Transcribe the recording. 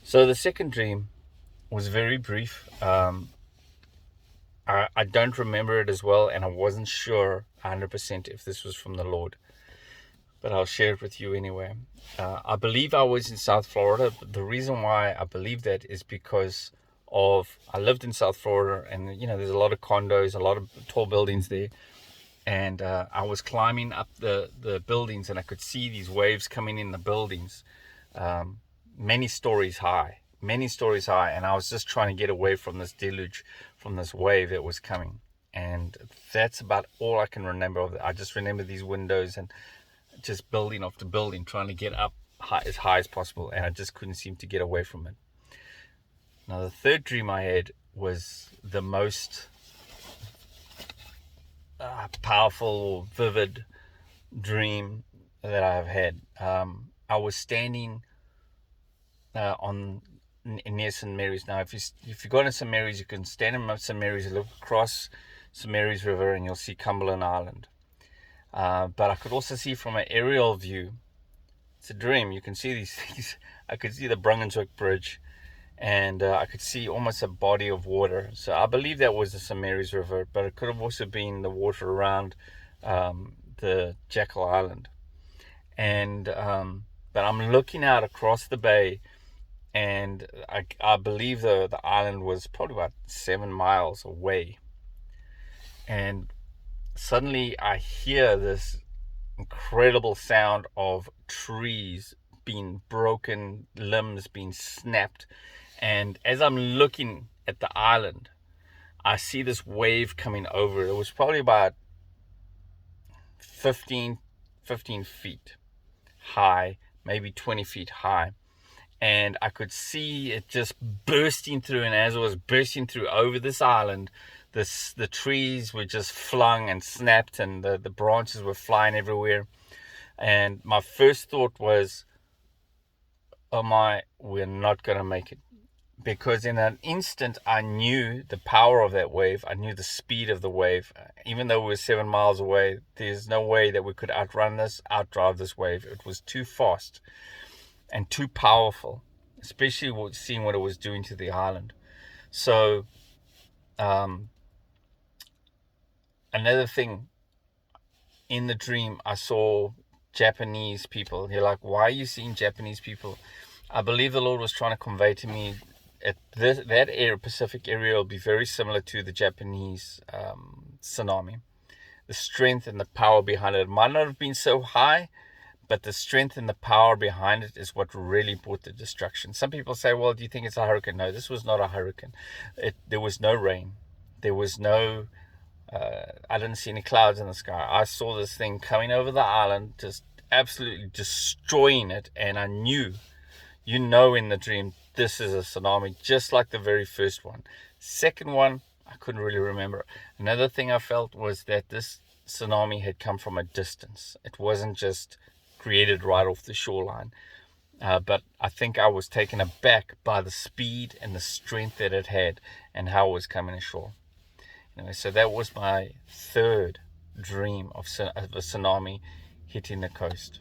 So the second dream was very brief. I don't remember it as well, and I wasn't sure 100% if this was from the Lord, but I'll share it with you anyway. I believe I was in South Florida. But the reason why I believe that is because I lived in South Florida, and there's a lot of condos, a lot of tall buildings there, and I was climbing up the buildings, and I could see these waves coming in the buildings, many stories high, and I was just trying to get away from this deluge, from this wave that was coming. And that's about all I can remember of it. I just remember these windows and just building after building, trying to get up as high as possible, and I just couldn't seem to get away from it. Now, the third dream I had was the most powerful, vivid dream that I've had. I was standing near St. Mary's. Now, if you go to St. Mary's, you can stand in St. Mary's and look across St. Mary's River, and you'll see Cumberland Island. But I could also see from an aerial view. It's a dream. You can see these things. I could see the Brunswick Bridge, and I could see almost a body of water. So I believe that was the St. Mary's River, but it could have also been the water around the Jekyll Island. And but I'm looking out across the bay, and I believe the island was probably about 7 miles away. And suddenly I hear this incredible sound of trees being broken, limbs being snapped. And as I'm looking at the island, I see this wave coming over. It was probably about 15 feet high, maybe 20 feet high. And I could see it just bursting through. And as it was bursting through over this island, the trees were just flung and snapped, and the branches were flying everywhere. And my first thought was, oh my, we're not going to make it. Because in an instant, I knew the power of that wave. I knew the speed of the wave. Even though we were 7 miles away, there's no way that we could outdrive this wave. It was too fast and too powerful, especially seeing what it was doing to the island. So, another thing, in the dream, I saw Japanese people. You're like, why are you seeing Japanese people? I believe the Lord was trying to convey to me that Pacific area will be very similar to the Japanese tsunami. The strength and the power behind it might not have been so high, but the strength and the power behind it is what really brought the destruction. Some people say, well, do you think it's a hurricane? No, this was not a hurricane. There was no rain. There was no... I didn't see any clouds in the sky. I saw this thing coming over the island, just absolutely destroying it. And I knew, in the dream, this is a tsunami, just like the very first one. Second one, I couldn't really remember. Another thing I felt was that this tsunami had come from a distance. It wasn't just created right off the shoreline. But I think I was taken aback by the speed and the strength that it had and how it was coming ashore. Anyway, so that was my third dream of a tsunami hitting the coast.